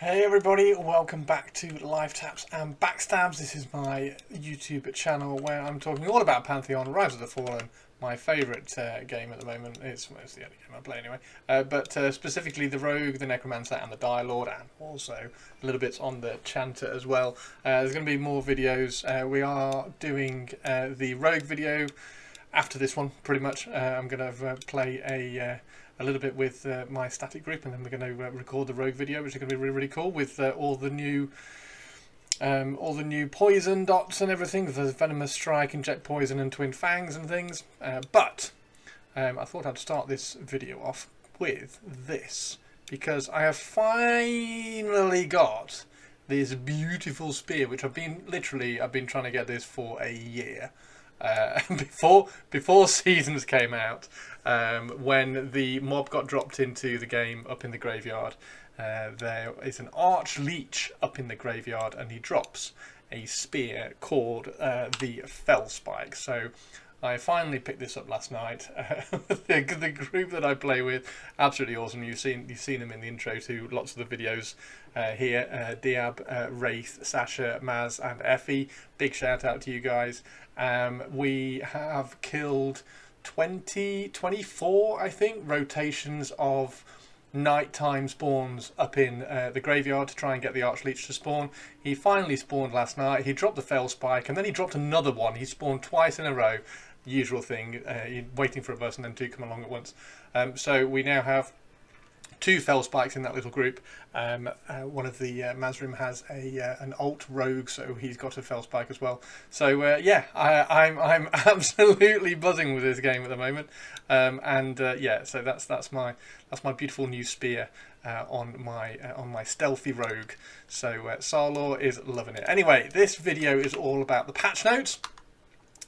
Hey everybody, welcome back to Live Taps and Backstabs. This is my YouTube channel where I'm talking all about Pantheon, Rise of the Fallen, my favourite game at the moment. It's the only game I play anyway. But specifically the Rogue, the Necromancer and the Dire Lord, and also a little bit on the Chanter as well. There's going to be more videos. We are doing the Rogue video after this one, pretty much. I'm going to play a little bit with my static group, and then we're going to record the Rogue video, which is going to be really, really cool, with all the new poison dots and everything, the venomous strike, inject poison, and twin fangs and things. But I thought I'd start this video off with this, because I have finally got this beautiful spear, which I've been trying to get this for a year. Before Seasons came out, when the mob got dropped into the game up in the graveyard, there is an archleech up in the graveyard, and he drops a spear called the Fellspike. So I finally picked this up last night. The group that I play with, absolutely awesome. You've seen them in the intro to lots of the videos here. Diab, Wraith, Sasha, Maz and Effie. Big shout out to you guys. We have killed 24, I think, rotations of nighttime spawns up in the graveyard to try and get the Archleech to spawn. He finally spawned last night. He dropped the Fellspike, and then he dropped another one. He spawned twice in a row. Usual thing, waiting for a bus and then two come along at once. So we now have two Fellspikes in that little group. One of the Mazrim has an alt rogue, so he's got a Fellspike as well. So yeah, I'm absolutely buzzing with this game at the moment. Yeah, so that's my beautiful new spear on my stealthy rogue. So Sarlor is loving it. Anyway, this video is all about the patch notes.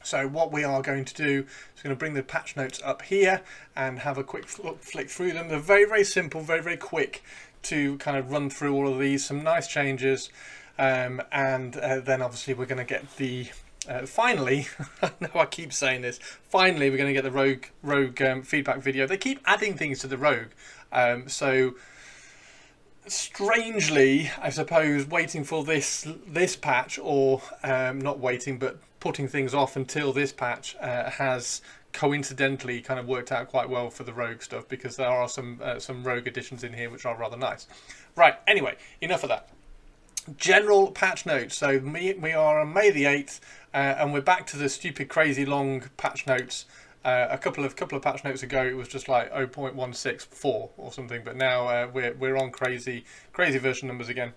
So what we are going to do is going to bring the patch notes up here and have a quick flick through them. They're very, very simple, very, very quick to kind of run through all of these. Some nice changes. Then obviously we're going to get the... finally, I know I keep saying this, finally we're going to get the Rogue feedback video. They keep adding things to the Rogue. So strangely, I suppose, waiting for this patch, or not waiting, but putting things off until this patch has coincidentally kind of worked out quite well for the Rogue stuff, because there are some Rogue additions in here which are rather nice. Right, anyway, enough of that. General patch notes. So we are on May the 8th, and we're back to the stupid, crazy long patch notes. A couple of patch notes ago, it was just like 0.164 or something, but now we're on crazy version numbers again.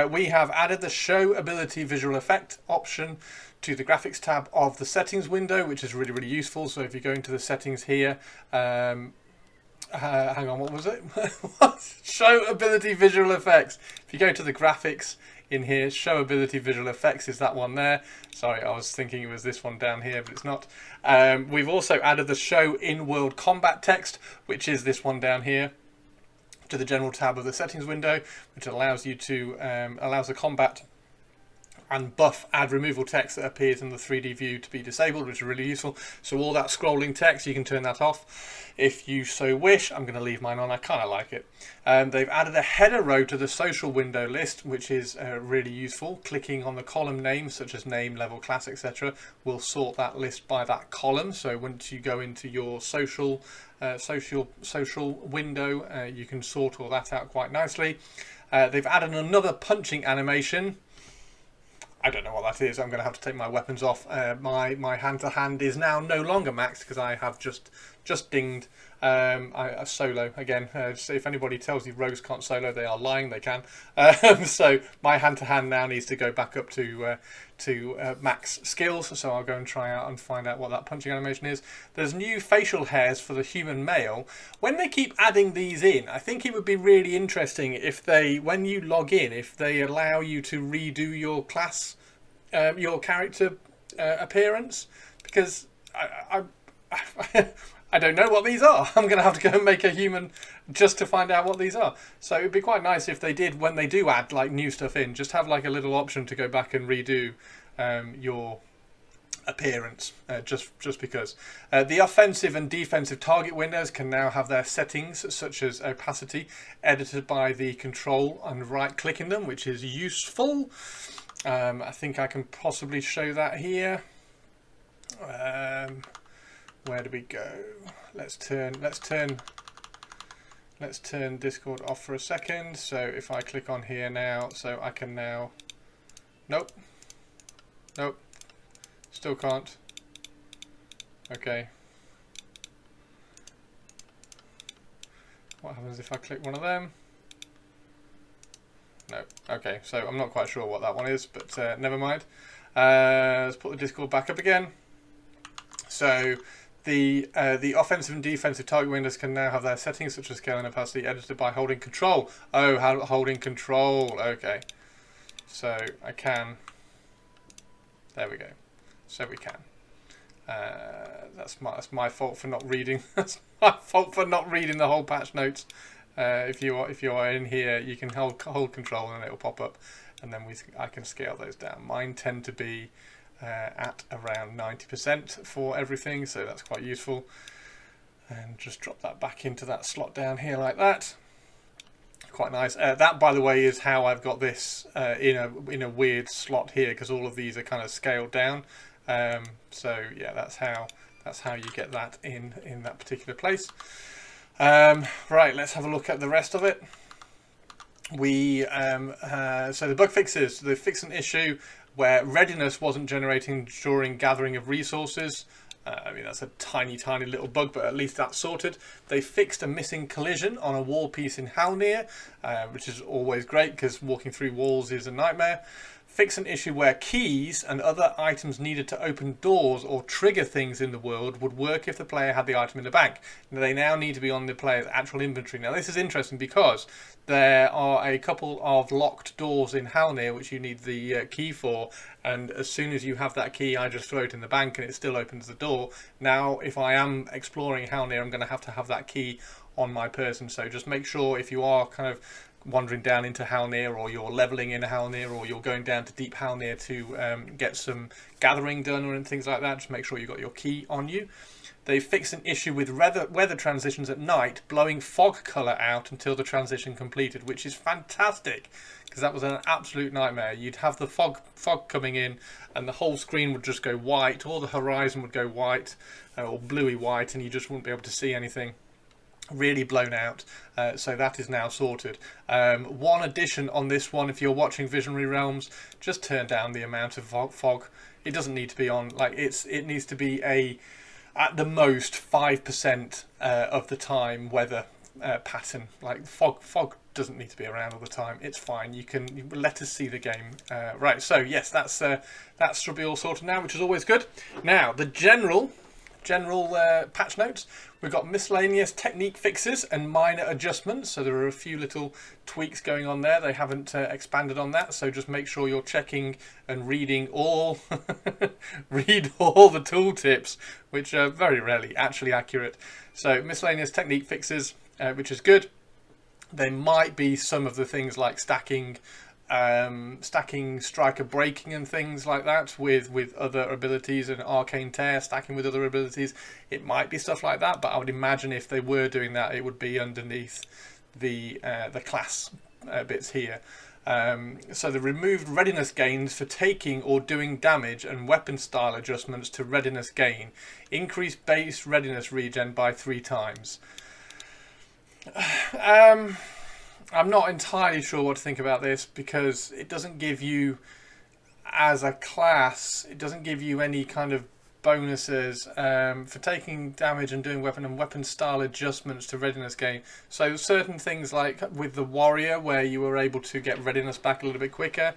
We have added the Show Ability Visual Effect option to the graphics tab of the settings window, which is really, really useful. So if you go into the settings here, hang on, what was it? Show Ability Visual Effects. If you go to the graphics in here, Show Ability Visual Effects is that one there. Sorry, I was thinking it was this one down here, but it's not. We've also added the Show In-World Combat Text, which is this one down here, to the general tab of the settings window, which allows you to allows the combat and buff add removal text that appears in the 3D view to be disabled, which is really useful. So all that scrolling text, you can turn that off if you so wish. I'm going to leave mine on, I kind of like it. They've added a header row to the social window list, which is really useful. Clicking on the column names, such as name, level, class, etc., will sort that list by that column. So once you go into your social window, you can sort all that out quite nicely. They've added another punching animation. I don't know what that is. I'm going to have to take my weapons off. My hand-to-hand is now no longer maxed, because I have just dinged I solo again. So if anybody tells you rogues can't solo, they are lying. They can. So my hand-to-hand now needs to go back up to max skills. So I'll go and try out and find out what that punching animation is. There's new facial hairs for the human male. When they keep adding these in, I think it would be really interesting if they, when you log in, if they allow you to redo your class, your character appearance, because I don't know what these are. I'm going to have to go and make a human just to find out what these are. So it'd be quite nice if they did, when they do add like new stuff in, just have like a little option to go back and redo your appearance, just because. The offensive and defensive target windows can now have their settings, such as opacity, edited by the control and right clicking them, which is useful. I think I can possibly show that here. Where do we go? Let's turn Discord off for a second. So if I click on here now, so I can now, nope, still can't. Okay. What happens if I click one of them? No. Okay, so I'm not quite sure what that one is, but never mind. Let's put the Discord back up again. So the offensive and defensive target windows can now have their settings, such as scale and opacity, edited by holding control. Oh, holding control. Okay. So I can. There we go. So we can. That's my fault for not reading. That's my fault for not reading the whole patch notes. If you are in here, you can hold control and it will pop up, and then I can scale those down. Mine tend to be at around 90% for everything, so that's quite useful. And just drop that back into that slot down here like that. Quite nice. That, by the way, is how I've got this in a weird slot here, because all of these are kind of scaled down. So yeah, that's how you get that in that particular place. Right, let's have a look at the rest of it. So the bug fixes. They fixed an issue where readiness wasn't generating during gathering of resources. I mean, that's a tiny little bug, but at least that's sorted. They fixed a missing collision on a wall piece in Halnir, which is always great because walking through walls is a nightmare. Fix an issue where keys and other items needed to open doors or trigger things in the world would work if the player had the item in the bank. They now need to be on the player's actual inventory. Now this is interesting because there are a couple of locked doors in Halnir which you need the key for, and as soon as you have that key, I just throw it in the bank and it still opens the door. Now if I am exploring Halnir, I'm going to have that key on my person, so just make sure if you are kind of wandering down into Halnir, or you're leveling in Halnir, or you're going down to deep Halnir to get some gathering done or things like that, just make sure you've got your key on you. They fixed an issue with weather transitions at night, blowing fog colour out until the transition completed, which is fantastic, because that was an absolute nightmare. You'd have the fog coming in and the whole screen would just go white, or the horizon would go white or bluey white, and you just wouldn't be able to see anything. Really blown out, so that is now sorted. One addition on this one, if you're watching Visionary Realms, just turn down the amount of fog. It doesn't need to be on, like it needs to be at the most 5% of the time weather pattern. Like fog doesn't need to be around all the time. It's fine. You let us see the game. Right, so yes, that should be all sorted now, which is always good. Now the general patch notes. We've got miscellaneous technique fixes and minor adjustments, so there are a few little tweaks going on there. They haven't expanded on that, so just make sure you're checking and reading all read all the tooltips, which are very rarely actually accurate. So miscellaneous technique fixes, which is good. There might be some of the things like stacking striker breaking and things like that with other abilities, and arcane tear stacking with other abilities. It might be stuff like that, but I would imagine if they were doing that, it would be underneath the class bits here. So the removed readiness gains for taking or doing damage, and weapon style adjustments to readiness gain. Increase base readiness regen by 3 times. I'm not entirely sure what to think about this, because it doesn't give you, as a class, it doesn't give you any kind of bonuses for taking damage and doing weapon style adjustments to readiness gain. So certain things like with the warrior, where you were able to get readiness back a little bit quicker.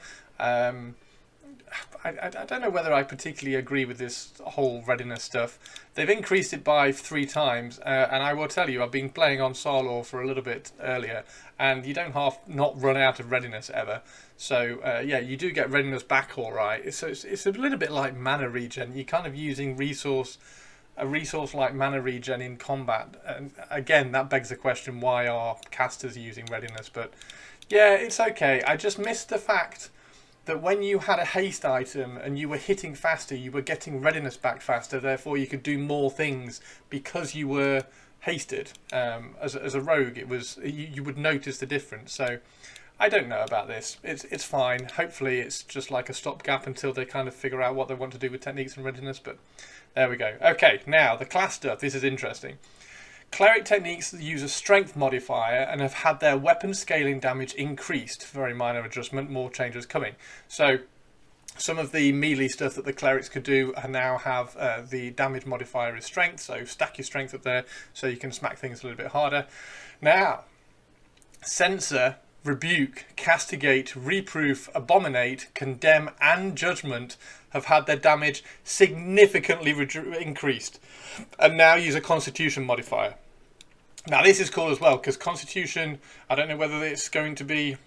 I don't know whether I particularly agree with this whole readiness stuff. They've increased it by 3 times, and I will tell you, I've been playing on Sarlor for a little bit earlier, and you don't not run out of readiness ever. So yeah, you do get readiness back all right. So it's a little bit like mana regen. You're kind of using a resource like mana regen in combat, and again that begs the question, why are casters using readiness? But yeah, it's okay. I just missed the fact that when you had a haste item and you were hitting faster, you were getting readiness back faster, therefore you could do more things because you were hasted. As a rogue, it was you would notice the difference. So I don't know about this. It's fine. Hopefully it's just like a stopgap until they kind of figure out what they want to do with techniques and readiness, but there we go. Okay, now the class stuff. This is interesting. Cleric techniques use a strength modifier and have had their weapon scaling damage increased. Very minor adjustment, more changes coming. So some of the melee stuff that the clerics could do now have the damage modifier is strength, so stack your strength up there so you can smack things a little bit harder. Now, censor, rebuke, castigate, reproof, abominate, condemn and judgment have had their damage significantly increased and now use a constitution modifier. Now this is cool as well because constitution, I don't know whether it's going to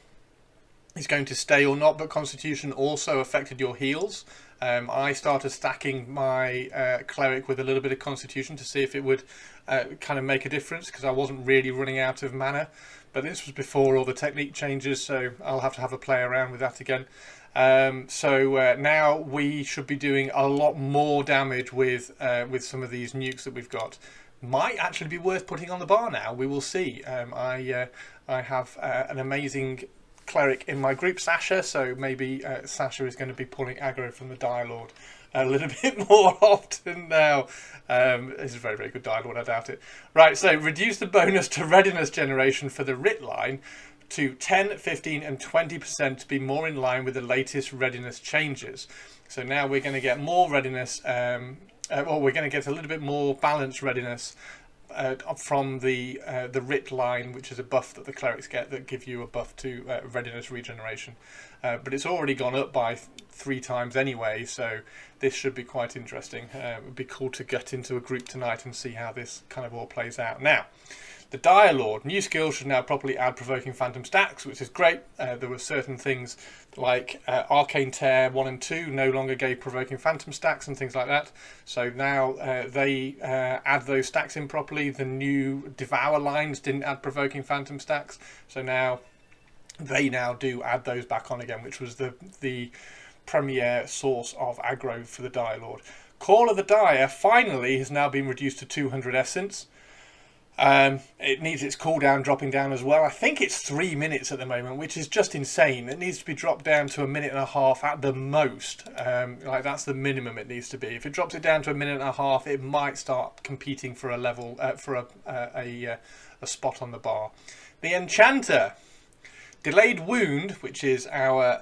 stay or not, but constitution also affected your heals. I started stacking my cleric with a little bit of constitution to see if it would kind of make a difference because I wasn't really running out of mana, but this was before all the technique changes, so I'll have to have a play around with that again. So now we should be doing a lot more damage with some of these nukes that we've got. Might actually be worth putting on the bar now. We will see. I have an amazing cleric in my group, Sasha, so maybe Sasha is going to be pulling aggro from the Dire Lord a little bit more often now. It's a very, very good Dire Lord, I doubt it. Right, so reduce the bonus to readiness generation for the Writ line to 10, 15 and 20% to be more in line with the latest readiness changes. So now we're going to get more readiness, well, we're going to get a little bit more balanced readiness from the Writ line, which is a buff that the clerics get that give you a buff to readiness regeneration. But it's already gone up by 3 times anyway, so this should be quite interesting. It would be cool to get into a group tonight and see how this kind of all plays out. Now, the Dire Lord, new skills should now properly add provoking phantom stacks, which is great. There were certain things like Arcane Tear 1 and 2 no longer gave provoking phantom stacks and things like that. So now they add those stacks in properly. The new Devour lines didn't add provoking phantom stacks, so now they now do add those back on again, which was the premier source of aggro for the Dire Lord. Call of the Dire finally has now been reduced to 200 essence. It needs its cooldown dropping down as well. I think it's 3 minutes at the moment, which is just insane. It needs to be dropped down to 1.5 minutes at the most. Like that's the minimum it needs to be. If it drops it down to 1.5 minutes, it might start competing for a level for a spot on the bar. The Enchanter, delayed wound, which is our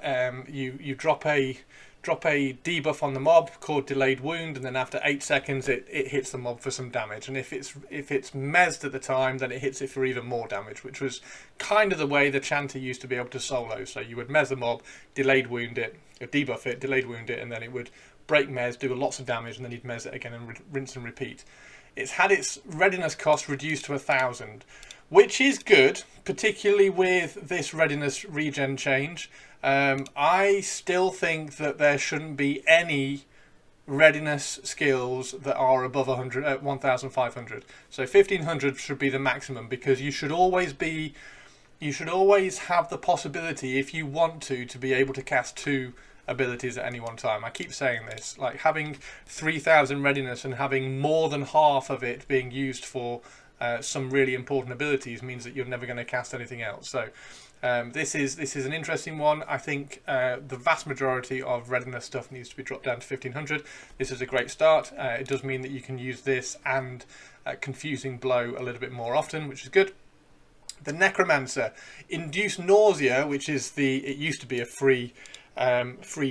you drop a debuff on the mob called delayed wound, and then after 8 seconds it hits the mob for some damage, and if it's mezzed at the time, then it hits it for even more damage, which was kind of the way the Chanter used to be able to solo. So you would mez the mob, delayed wound it, debuff it, delayed wound it, and then it would break mez, do lots of damage, and then you'd mez it again and rinse and repeat. It's had its readiness cost reduced to 1,000, which is good, particularly with this readiness regen change. I still think that there shouldn't be any readiness skills that are above 1,500. So 1,500 should be the maximum, because you should always have the possibility, if you want to be able to cast 2 abilities at any one time. I keep saying this, like having 3,000 readiness and having more than half of it being used for some really important abilities means that you're never going to cast anything else. So this is an interesting one. I think the vast majority of readiness stuff needs to be dropped down to 1,500. This is a great start. It does mean that you can use this and confusing blow a little bit more often, which is good. The Necromancer, induce nausea, which is it used to be a free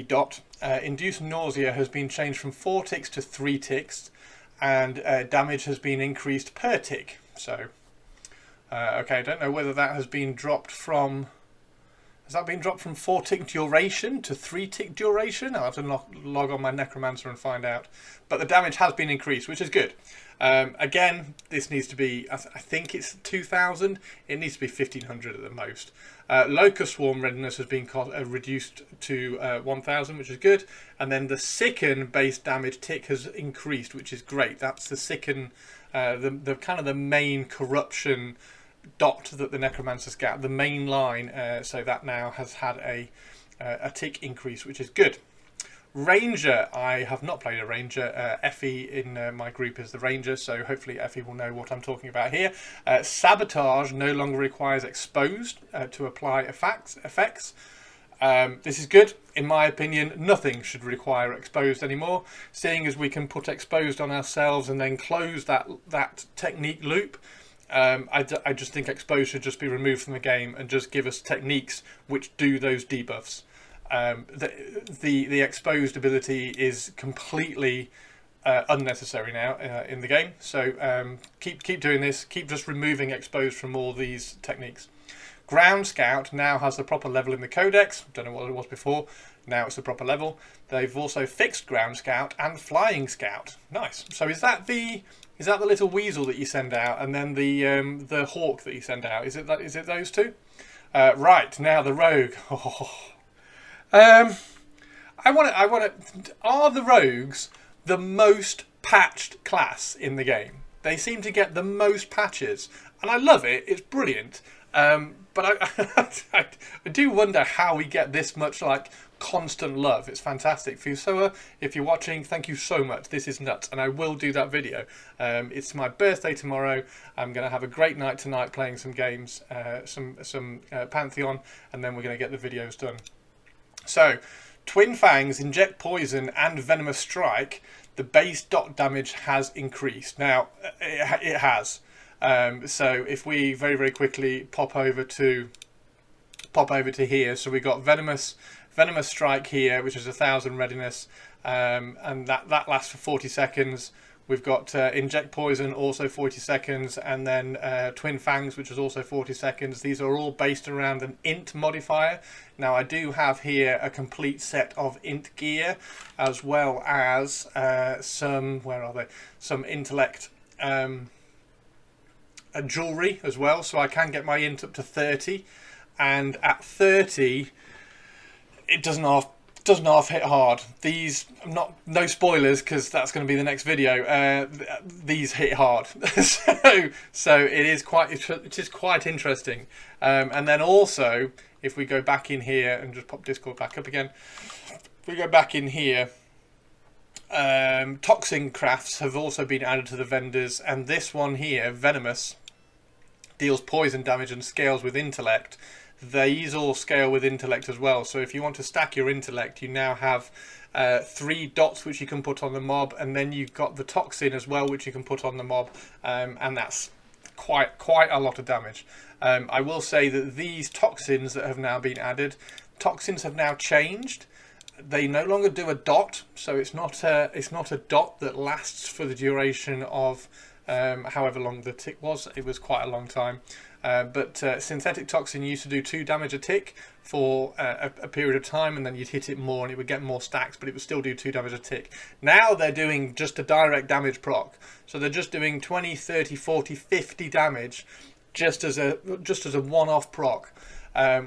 dot. Induce nausea has been changed from 4 ticks to 3 ticks, and damage has been increased per tick. So okay, I don't know whether that has been dropped from... Has that been dropped from 4 tick duration to 3 tick duration? I'll have to log on my Necromancer and find out. But the damage has been increased, which is good. Again, this needs to be, I think it's 2,000. It needs to be 1,500 at the most. Locust Swarm readiness has been reduced to 1,000, which is good. And then the Sicken base damage tick has increased, which is great. That's the Sicken, the kind of the main corruption dot that the Necromancers get, the main line. So that now has had a a tick increase, which is good. Ranger, I have not played a Ranger. Effie in my group is the Ranger, so hopefully Effie will know what I'm talking about here. Sabotage no longer requires exposed to apply effects. This is good. In my opinion, nothing should require exposed anymore, seeing as we can put exposed on ourselves and then close that technique loop. I just think exposed should just be removed from the game and just give us techniques which do those debuffs. The exposed ability is completely unnecessary now in the game, so keep doing this. Keep just removing exposed from all these techniques. Ground Scout now has the proper level in the codex. Don't know what it was before. Now it's the proper level. They've also fixed Ground Scout and Flying Scout. Nice. So is that the little weasel that you send out, and then the hawk that you send out? Is it those two? Right, now the rogue. I want to. Are the rogues the most patched class in the game? They seem to get the most patches, and I love it. It's brilliant. But I do wonder how we get this much like constant love. It's fantastic. Fusoa, if you're watching, thank you so much. This is nuts, and I will do that video. It's my birthday tomorrow. I'm going to have a great night tonight playing some games, some Pantheon, and then we're going to get the videos done. So, Twin Fangs, Inject Poison, and Venomous Strike. The base dot damage has increased. Now, it has. So if we very quickly pop over to here, so we got Venomous Strike here, which is 1000 readiness, and that lasts for 40 seconds. We've got Inject Poison, also 40 seconds, and then Twin Fangs, which is also 40 seconds. These are all based around an int modifier. Now I do have here a complete set of int gear, as well as some intellect jewelry as well, so I can get my int up to 30, and at 30 it doesn't half hit hard. These, no spoilers because that's going to be the next video. These hit hard, so it is quite interesting. And then also, if we go back in here and just pop Discord back up again, if we go back in here. Toxin crafts have also been added to the vendors, and this one here, Venomous, deals poison damage and scales with intellect. These all scale with intellect as well, so if you want to stack your intellect, you now have 3 dots which you can put on the mob, and then you've got the toxin as well which you can put on the mob, and that's quite a lot of damage. I will say that these toxins that have now been added, toxins have now changed. They no longer do a dot, so it's not a dot that lasts for the duration of however long the tick was. It was quite a long time. But synthetic toxin used to do 2 damage a tick for a period of time, and then you'd hit it more and it would get more stacks, but it would still do 2 damage a tick. Now they're doing just a direct damage proc, so they're just doing 20, 30, 40, 50 damage just as a one-off proc,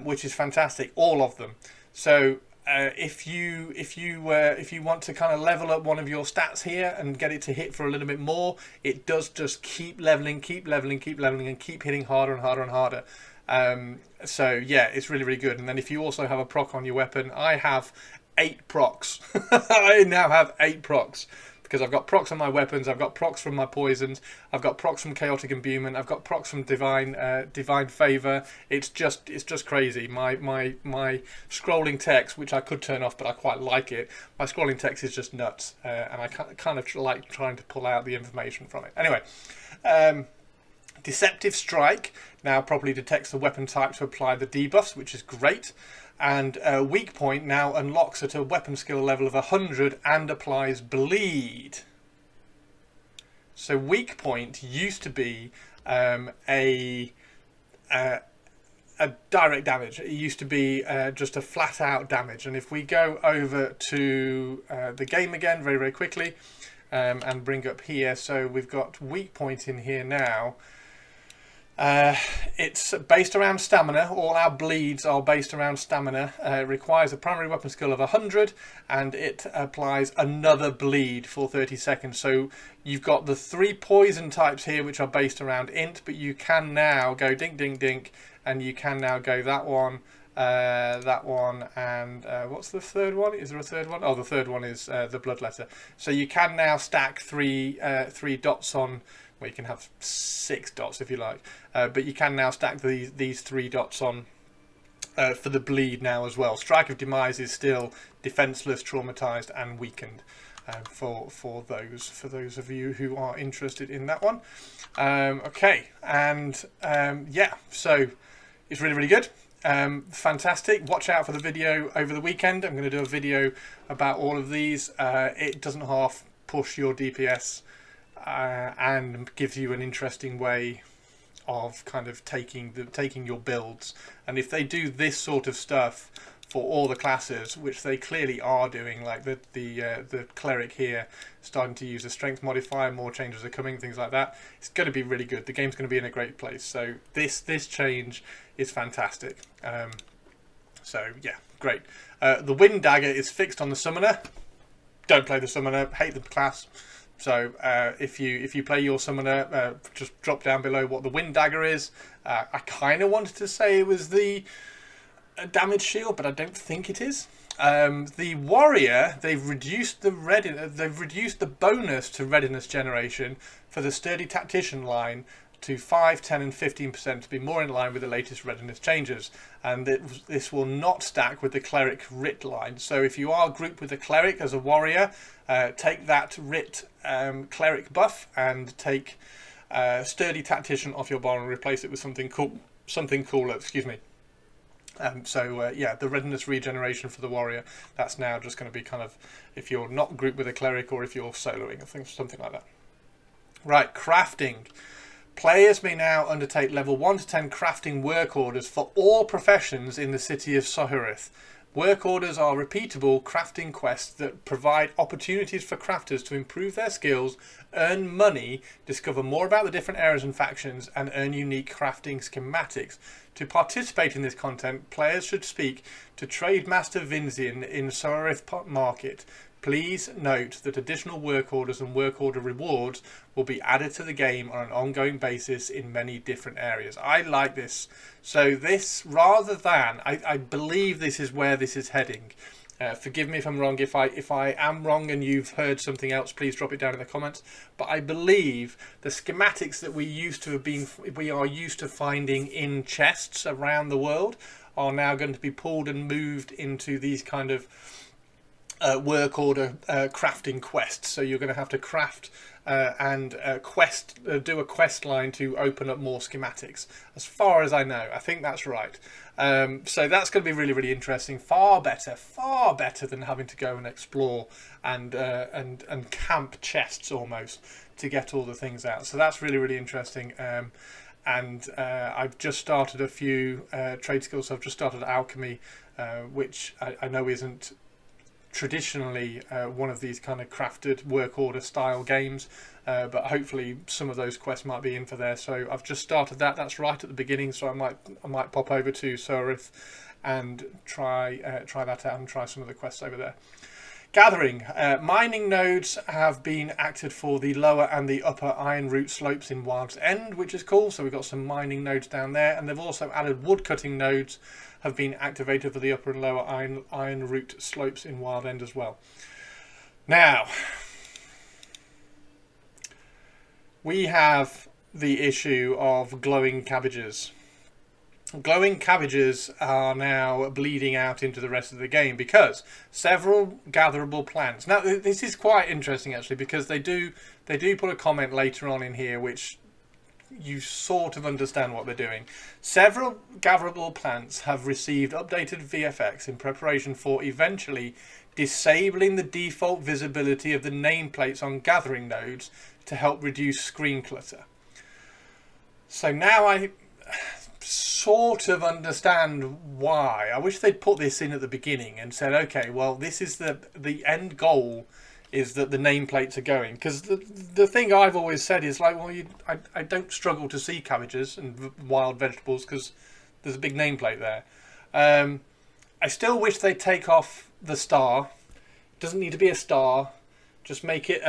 which is fantastic. All of them. So if you want to kind of level up one of your stats here and get it to hit for a little bit more, it does just keep leveling, and keep hitting harder and harder and harder. So yeah, it's really good. And then if you also have a proc on your weapon, I have 8 procs. I now have 8 procs. Because I've got procs on my weapons, I've got procs from my poisons, I've got procs from chaotic imbuement, I've got procs from divine favor. It's just crazy. My scrolling text, which I could turn off, but I quite like it. My scrolling text is just nuts, and I kind of like trying to pull out the information from it. Anyway, Deceptive Strike now properly detects the weapon type to apply the debuffs, which is great. And Weak Point now unlocks at a weapon skill level of 100 and applies bleed. So Weak Point used to be a direct damage. It used to be just a flat out damage. And if we go over to the game again very quickly and bring up here, so we've got Weak Point in here now. It's based around stamina. All our bleeds are based around stamina. It requires a primary weapon skill of 100, and it applies another bleed for 30 seconds. So you've got the 3 poison types here which are based around int, but you can now go dink, and you can now go that one, that one, and what's the third one? Is there a third one? Oh, the third one is the bloodletter. So you can now stack three dots on. Well, you can have 6 dots if you like, but you can now stack these 3 dots on for the bleed now as well. Strike of Demise is still defenseless, traumatized, and weakened. For those of you who are interested in that one. Okay, and yeah, so it's really good. Fantastic. Watch out for the video over the weekend. I'm going to do a video about all of these. It doesn't half push your DPS and gives you an interesting way of kind of taking your builds. And if they do this sort of stuff for all the classes, which they clearly are doing, like the cleric here starting to use a strength modifier, more changes are coming, things like that, it's going to be really good. The game's going to be in a great place. So this change is fantastic. So yeah, great. The wind dagger is fixed on the summoner. Don't play the summoner, hate the class. So if you play your summoner, just drop down below what the wind dagger is. I kind of wanted to say it was the damage shield, but I don't think it is. The warrior, they've reduced the bonus to readiness generation for the sturdy tactician line to 5, 10 and 15% to be more in line with the latest readiness changes, and this will not stack with the cleric writ line. So if you are grouped with a cleric as a warrior, take that writ cleric buff and take sturdy tactician off your bar and replace it with something cooler, excuse me. Yeah, the readiness regeneration for the warrior, that's now just going to be kind of if you're not grouped with a cleric or if you're soloing, I think something like that. Right, crafting. Players may now undertake level 1 to 10 crafting work orders for all professions in the city of Sohirith. Work orders are repeatable crafting quests that provide opportunities for crafters to improve their skills, earn money, discover more about the different areas and factions, and earn unique crafting schematics. To participate in this content, players should speak to Trade Master Vincian in Sohirith Market. Please note that additional work orders and work order rewards will be added to the game on an ongoing basis in many different areas. I like this. So this, rather than, I believe this is where this is heading. Forgive me if I'm wrong. If I am wrong and you've heard something else, please drop it down in the comments. But I believe the schematics that we are used to finding in chests around the world are now going to be pulled and moved into these kind of work order crafting quests. So you're going to have to craft and do a quest line to open up more schematics, as far as I know. I think that's right. So that's going to be really interesting. Far better than having to go and explore and camp chests almost to get all the things out. So that's really interesting. And I've just started a few trade skills. So I've just started alchemy, which I know isn't traditionally one of these kind of crafted work order style games, but hopefully some of those quests might be in for there. So I've just started that. That's right at the beginning, so I might pop over to Sohirith and try that out and try some of the quests over there. Gathering. Mining nodes have been acted for the lower and the upper iron root slopes in Wild's End, which is cool. So we've got some mining nodes down there, and they've also added wood cutting nodes have been activated for the upper and lower iron root slopes in Wild End as well. Now, we have the issue of glowing cabbages. Glowing cabbages are now bleeding out into the rest of the game because several gatherable plants. Now, this is quite interesting actually, because they do put a comment later on in here which you sort of understand what they're doing. Several gatherable plants have received updated VFX in preparation for eventually disabling the default visibility of the nameplates on gathering nodes to help reduce screen clutter. So now I sort of understand why. I wish they'd put this in at the beginning and said, okay, well, this is the end goal is that the nameplates are going, because the thing I've always said is like, well, I don't struggle to see cabbages and wild vegetables because there's a big nameplate there. I still wish they'd take off the star. It doesn't need to be a star. Just make it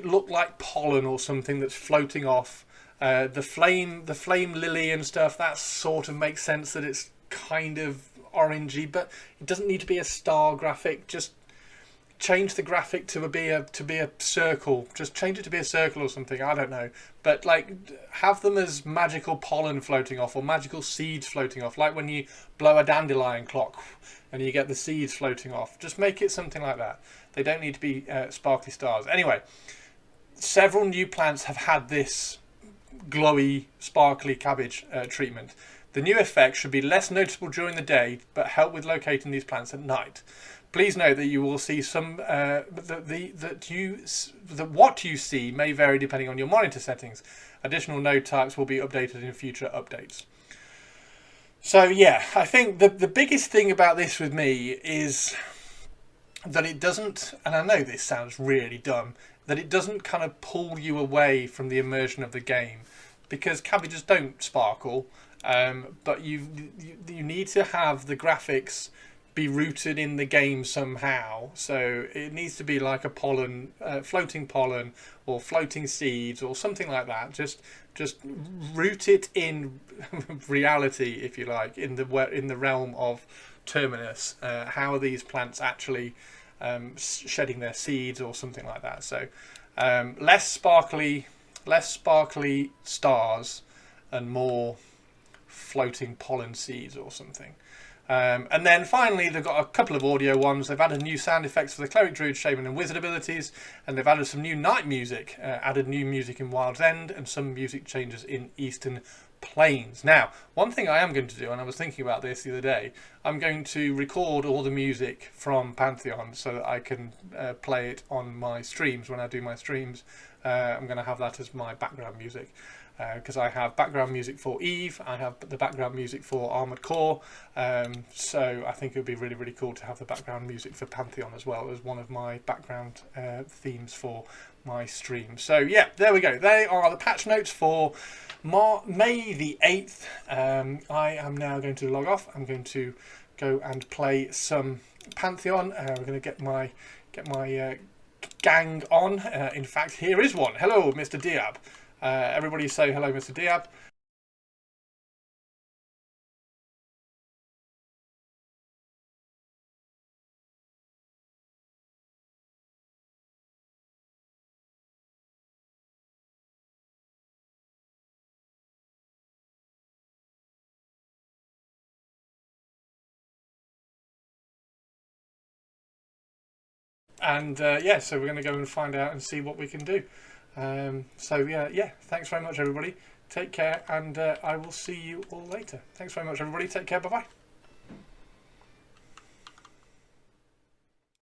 look like pollen or something that's floating off The flame lily and stuff, that sort of makes sense that it's kind of orangey, but it doesn't need to be a star graphic. Just change the graphic to be a circle. Just change it to be a circle or something. I don't know, but like have them as magical pollen floating off or magical seeds floating off, like when you blow a dandelion clock and you get the seeds floating off. Just make it something like that. They don't need to be sparkly stars. Anyway, several new plants have had this glowy, sparkly cabbage treatment. The new effect should be less noticeable during the day, but help with locating these plants at night. Please note that you will see some what you see may vary depending on your monitor settings. Additional node types will be updated in future updates. So yeah, I think the biggest thing about this with me is that it doesn't, and I know this sounds really dumb, that it doesn't kind of pull you away from the immersion of the game, because cabbages don't sparkle, but you need to have the graphics be rooted in the game somehow. So it needs to be like a pollen, floating pollen or floating seeds or something like that. Just root it in reality, if you like, in the realm of Terminus. How are these plants actually shedding their seeds or something like that? So less sparkly stars and more floating pollen seeds or something. And then finally, they've got a couple of audio ones. They've added new sound effects for the Cleric, Druid, Shaman and Wizard abilities, and they've added some new night music, added new music in Wild's End, and some music changes in Eastern Plains. Now, one thing I am going to do, and I was thinking about this the other day, I'm going to record all the music from Pantheon so that I can play it on my streams when I do my streams. I'm going to have that as my background music. Because I have background music for Eve, I have the background music for Armored Core, so I think it would be really, really cool to have the background music for Pantheon as well as one of my background themes for my stream. So yeah, there we go. They are the patch notes for May the 8th. I am now going to log off. I'm going to go and play some Pantheon. We're going to get my gang on. In fact, here is one. Hello, Mr. Diab. Everybody say hello, Mr. Diab. And yeah, so we're going to go and find out and see what we can do. So yeah, thanks very much, everybody. Take care, and I will see you all later. Thanks very much, everybody. Take care. Bye-bye.